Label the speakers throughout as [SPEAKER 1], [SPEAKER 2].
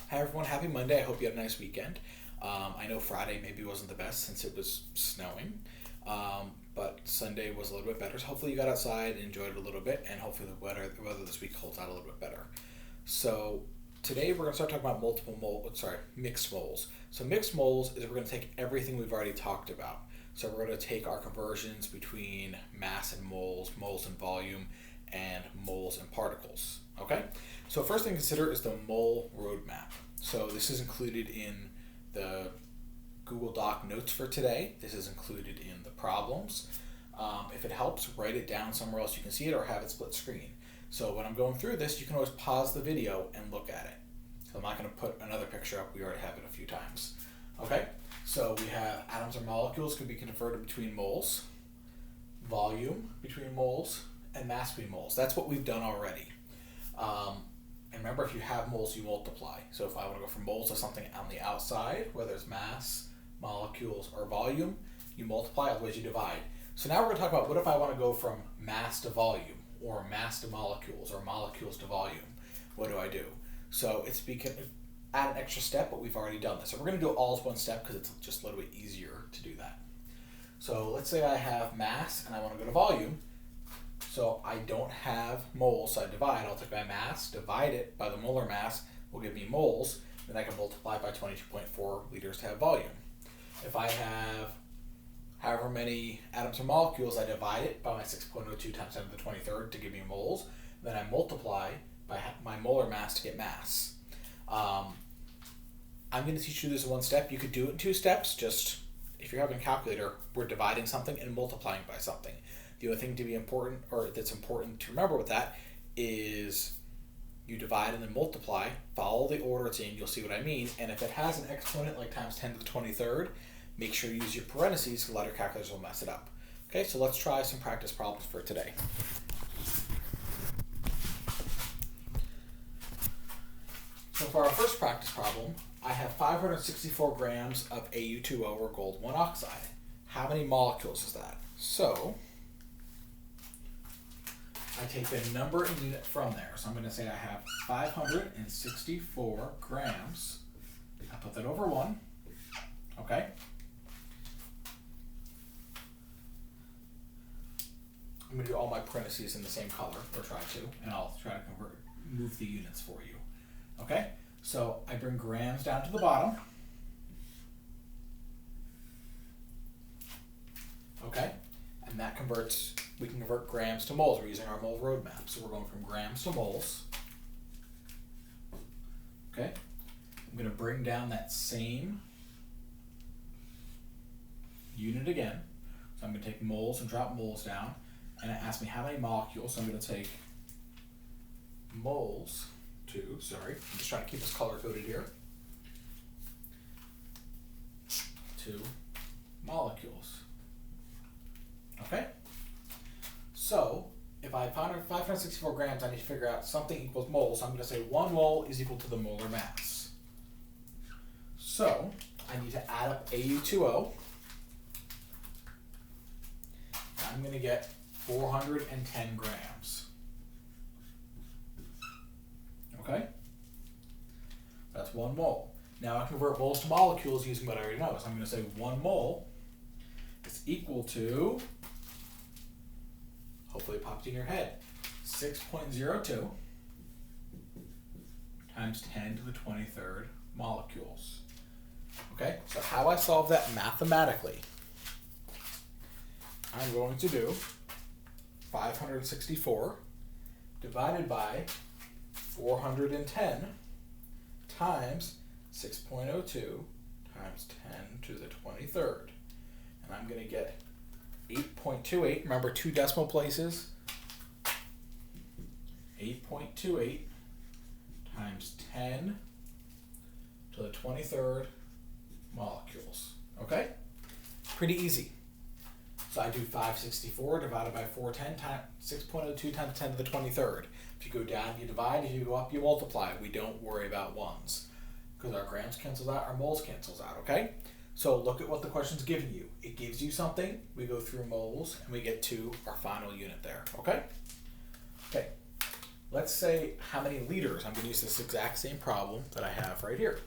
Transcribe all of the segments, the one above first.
[SPEAKER 1] Hi everyone, happy Monday. I hope you had a nice weekend. I know Friday maybe wasn't the best since it was snowing, but Sunday was a little bit better. So hopefully you got outside and enjoyed it a little bit, and hopefully the weather this week holds out a little bit better. So today we're going to start talking about mixed moles. So mixed moles is we're going to take everything we've already talked about. So we're going to take our conversions between mass and moles and volume, and moles and particles. Okay? So first thing to consider is the mole roadmap. So this is included in the Google Doc notes for today. This is included in the problems. If it helps, write it down somewhere else you can see it or have it split screen. So when I'm going through this, you can always pause the video and look at it. So I'm not going to put another picture up. We already have it a few times. Okay? So we have atoms or molecules can be converted between moles, volume between moles, and mass between moles. That's what we've done already. And remember, if you have moles, you multiply. So if I want to go from moles to something on the outside, whether it's mass, molecules, or volume, you multiply, otherwise you divide. So now we're going to talk about what if I want to go from mass to volume, or mass to molecules, or molecules to volume. What do I do? So it's add an extra step, but we've already done this. So we're going to do it all as one step because it's just a little bit easier to do that. So let's say I have mass and I want to go to volume. So I don't have moles, so I divide. I'll take my mass, divide it by the molar mass, will give me moles. Then I can multiply by 22.4 liters to have volume. If I have however many atoms or molecules, I divide it by my 6.02 times 10 to the 23rd to give me moles. Then I multiply by my molar mass to get mass. I'm going to teach you this in one step. You could do it in two steps. Just if you're having a calculator, we're dividing something and multiplying by something. The other thing to be important, or that's important to remember with that, is you divide and then multiply. Follow the order it's in, you'll see what I mean. And if it has an exponent like times 10 to the 23rd, make sure you use your parentheses because a lot of calculators will mess it up. Okay, so let's try some practice problems for today. So for our first practice problem, I have 564 grams of Au2O, or gold monoxide. How many molecules is that? So I take the number and unit from there. So I'm going to say I have 564 grams. I put that over 1. Okay? I'm going to do all my parentheses in the same color, or try to, and I'll try to move the units for you. Okay? So I bring grams down to the bottom. Okay? And that converts, we can convert grams to moles. We're using our mole roadmap. So we're going from grams to moles. Okay? I'm going to bring down that same unit again. So I'm going to take moles and drop moles down. And it asks me how many molecules. So I'm going to take moles to, I'm just trying to keep this color coded here, to molecules. Okay? So, if I have 564 grams, I need to figure out something equals moles. So I'm going to say 1 mole is equal to the molar mass. So, I need to add up Au2O. I'm going to get 410 grams. Okay? That's 1 mole. Now I convert moles to molecules using what I already know. So I'm going to say 1 mole is equal to, hopefully it popped in your head, 6.02 times 10 to the 23rd molecules. Okay, so how I solve that mathematically, I'm going to do 564 divided by 410 times 6.02 times 10 to the 23rd. And I'm going to get 8.28. Remember, 2 decimal places. 8.28 times 10 to the 23rd molecules. Okay? Pretty easy. So I do 564 divided by 410 times 6.02 times 10 to the 23rd. If you go down, you divide. If you go up, you multiply. We don't worry about ones because our grams cancels out, our moles cancels out, okay? So look at what the question's giving you. It gives you something. We go through moles, and we get to our final unit there, okay? Okay. let's say how many liters. I'm going to use this exact same problem that I have right here.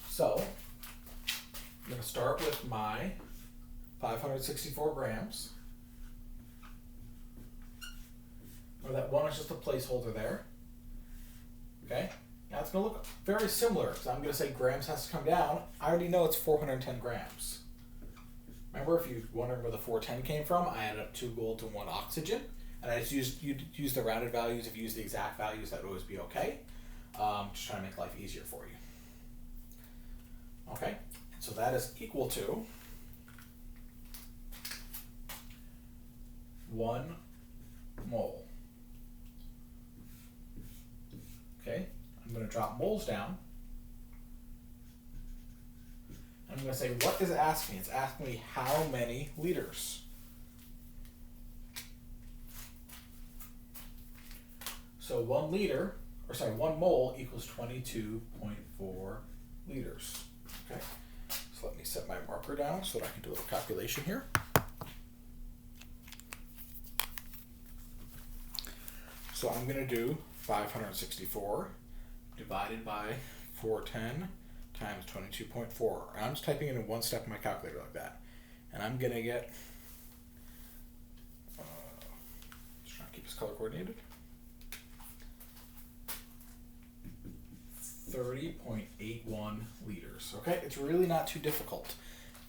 [SPEAKER 1] So I'm going to start with my 564 grams. Or that one is just a placeholder there. Okay? Now it's going to look very similar, because I'm going to say grams has to come down. I already know it's 410 grams. Remember, if you're wondering where the 410 came from, I added up 2 gold and 1 oxygen. And I just use the rounded values. If you use the exact values, that would always be okay. Just trying to make life easier for you. Okay? So that is equal to 1 mole. Okay? I'm going to drop moles down. I'm going to say, what is it asking me? It's asking me how many liters. So 1 mole equals 22.4 liters. Okay, so let me set my marker down so that I can do a little calculation here. So I'm going to do 564 divided by 410 times 22.4. I'm just typing it in one step in my calculator like that. And I'm going to get, just trying to keep this color coordinated, 30.81 liters. Okay, it's really not too difficult.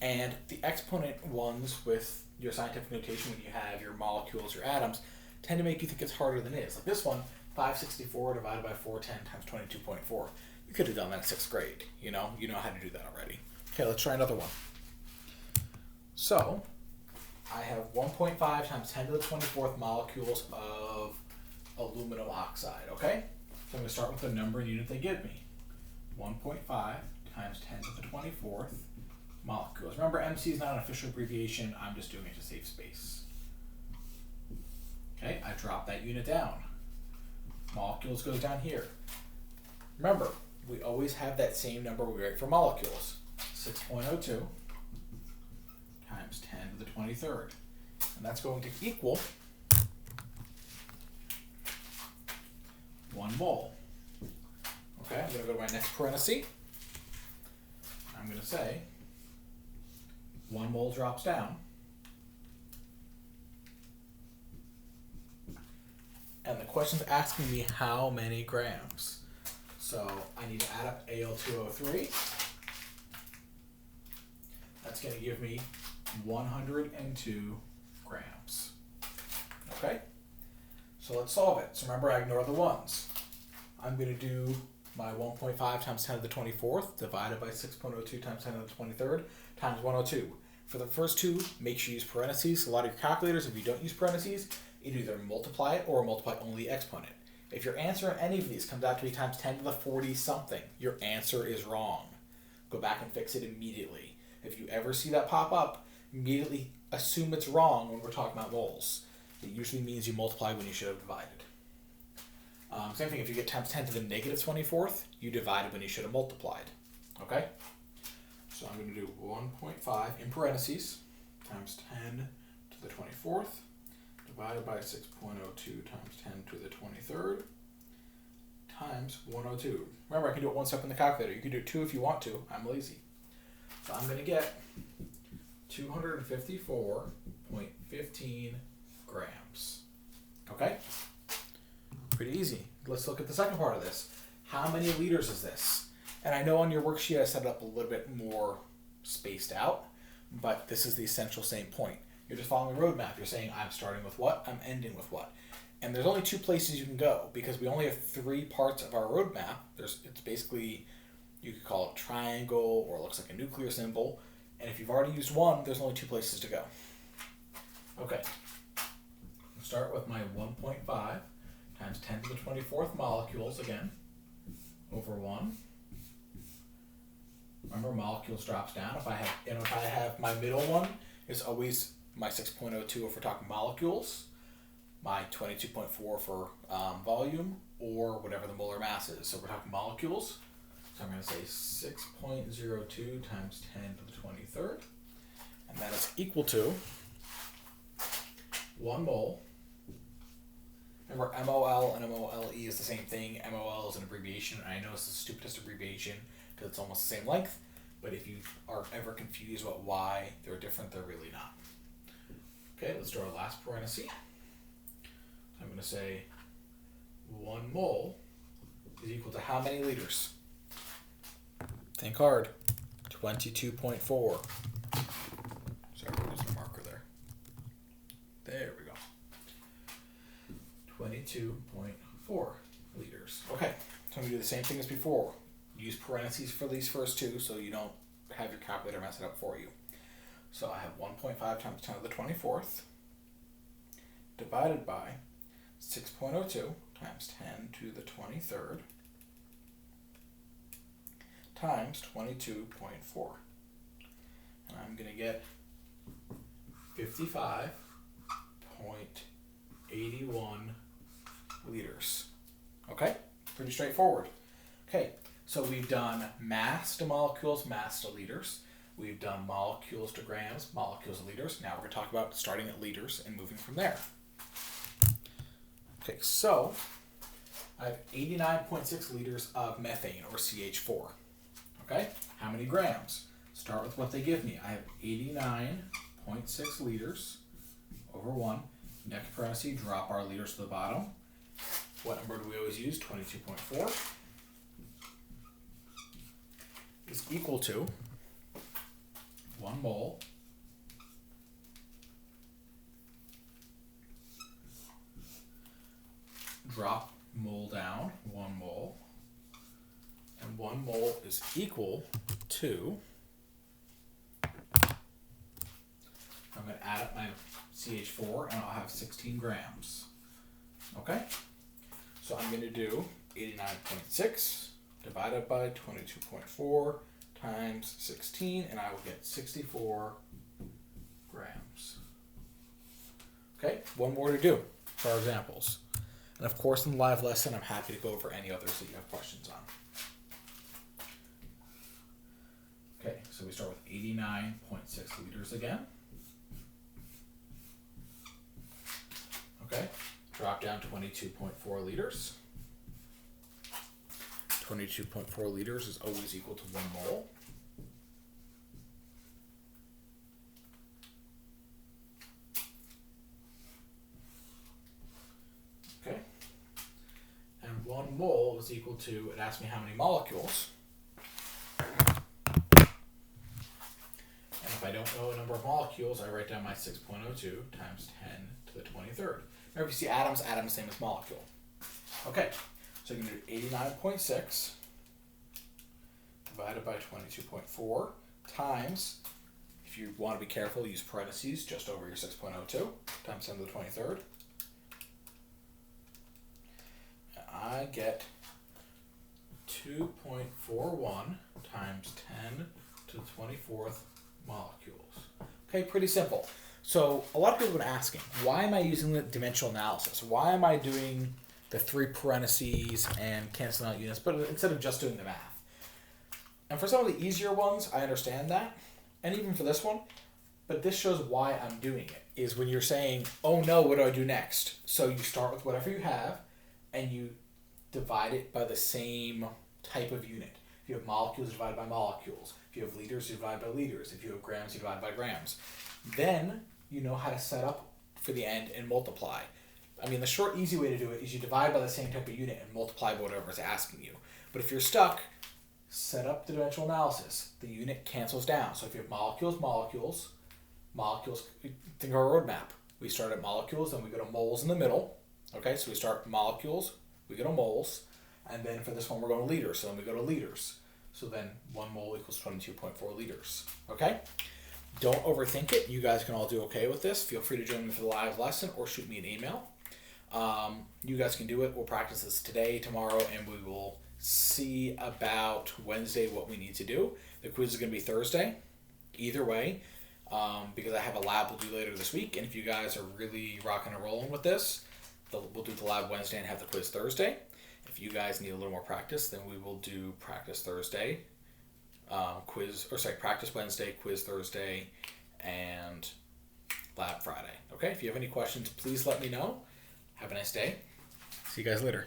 [SPEAKER 1] And the exponent ones with your scientific notation, when you have your molecules, your atoms, tend to make you think it's harder than it is. Like this one, 564 divided by 410 times 22.4. You could have done that in 6th grade. You know how to do that already. Okay, let's try another one. So I have 1.5 times 10 to the 24th molecules of aluminum oxide. Okay, so I'm going to start with the number and unit they give me. 1.5 times 10 to the 24th molecules. Remember, MC is not an official abbreviation. I'm just doing it to save space. Okay, I drop that unit down. Molecules goes down here. Remember, we always have that same number we write for molecules. 6.02 times 10 to the 23rd. And that's going to equal 1 mole. Okay, I'm going to go to my next parenthesis. I'm going to say 1 mole drops down. And the question's asking me how many grams. So I need to add up Al2O3. That's going to give me 102 grams. Okay? So let's solve it. So remember, I ignore the ones. I'm going to do my 1.5 times 10 to the 24th divided by 6.02 times 10 to the 23rd times 102. For the first two, make sure you use parentheses. A lot of your calculators, if you don't use parentheses, you either multiply it or multiply only the exponent. If your answer in any of these comes out to be times 10 to the 40 something, your answer is wrong. Go back and fix it immediately. If you ever see that pop up, immediately assume it's wrong when we're talking about moles. It usually means you multiply when you should have divided. Same thing, if you get times 10 to the negative 24th, you divided when you should have multiplied. Okay? So I'm going to do 1.5 in parentheses times 10 to the 24th divided by 6.02 times 10 to the 23rd times 102. Remember, I can do it one step in the calculator. You can do it 2 if you want to. I'm lazy. So I'm going to get 254.15 grams. Okay? Pretty easy. Let's look at the second part of this. How many liters is this? And I know on your worksheet I set it up a little bit more spaced out, but this is the essential same point. You're just following a roadmap. You're saying, I'm starting with what? I'm ending with what? And there's only 2 places you can go because we only have 3 parts of our roadmap. It's basically, you could call it a triangle or it looks like a nuclear symbol. And if you've already used one, there's only 2 places to go. Okay. I'll start with my 1.5 times 10 to the 24th molecules again over 1. Remember, molecules drops down. If I have my middle one, it's always my 6.02 if we're talking molecules, my 22.4 for volume, or whatever the molar mass is. So we're talking molecules. So I'm going to say 6.02 times 10 to the 23rd, and that is equal to 1 mole. Remember, MOL and MOLE is the same thing. MOL is an abbreviation. I know it's the stupidest abbreviation because it's almost the same length, but if you are ever confused about why they're different, they're really not. Okay, let's do our last parenthesis. I'm going to say 1 mole is equal to how many liters? Think hard. 22.4. Sorry, there's a marker there. There we go. 22.4 liters. Okay, so I'm going to do the same thing as before. Use parentheses for these first two so you don't have your calculator mess it up for you. So I have 1.5 times 10 to the 24th divided by 6.02 times 10 to the 23rd times 22.4. And I'm going to get 55.81 liters. Okay? Pretty straightforward. Okay, so we've done mass to molecules, mass to liters. We've done molecules to grams, molecules to liters. Now we're going to talk about starting at liters and moving from there. Okay, so I have 89.6 liters of methane, or CH4. Okay, how many grams? Start with what they give me. I have 89.6 liters over 1. Next parenthesis, drop our liters to the bottom. What number do we always use? 22.4 is equal to 1 mole drop mole down, 1 mole, and 1 mole is equal to, I'm going to add up my CH4 and I'll have 16 grams. Okay? So I'm going to do 89.6 divided by 22.4 times 16, and I will get 64 grams. Okay, one more to do for our examples. And of course, in the live lesson, I'm happy to go over any others that you have questions on. Okay, so we start with 89.6 liters again. Okay, drop down 22.4 liters. 22.4 liters is always equal to 1 mole. Okay. And 1 mole is equal to, it asks me how many molecules. And if I don't know a number of molecules, I write down my 6.02 times 10 to the 23rd. Remember, if you see atoms, atoms same as molecule. Okay. So you can do 89.6 divided by 22.4 times, if you want to be careful, use parentheses just over your 6.02 times 10 to the 23rd. And I get 2.41 times 10 to the 24th molecules. Okay, pretty simple. So a lot of people have been asking, why am I using the dimensional analysis? Why am I doing the 3 parentheses and canceling out units, but instead of just doing the math? And for some of the easier ones, I understand that, and even for this one, but this shows why I'm doing it, is when you're saying, oh no, what do I do next? So you start with whatever you have, and you divide it by the same type of unit. If you have molecules, you divide by molecules. If you have liters, you divide by liters. If you have grams, you divide by grams. Then you know how to set up for the end and multiply. I mean, the short, easy way to do it is you divide by the same type of unit and multiply by whatever it's asking you. But if you're stuck, set up the dimensional analysis. The unit cancels down. So if you have molecules, think of our roadmap. We start at molecules, then we go to moles in the middle. Okay, so we start molecules, we go to moles, and then for this one we're going to liters, so then we go to liters. So then 1 mole equals 22.4 liters. Okay? Don't overthink it. You guys can all do okay with this. Feel free to join me for the live lesson or shoot me an email. You guys can do it. We'll practice this today, tomorrow, and we will see about Wednesday what we need to do. The quiz is going to be Thursday, either way, because I have a lab we'll do later this week. And if you guys are really rocking and rolling with this, we'll do the lab Wednesday and have the quiz Thursday. If you guys need a little more practice, then we will do practice Thursday, practice Wednesday, quiz Thursday, and lab Friday. Okay, if you have any questions, please let me know. Have a nice day. See you guys later.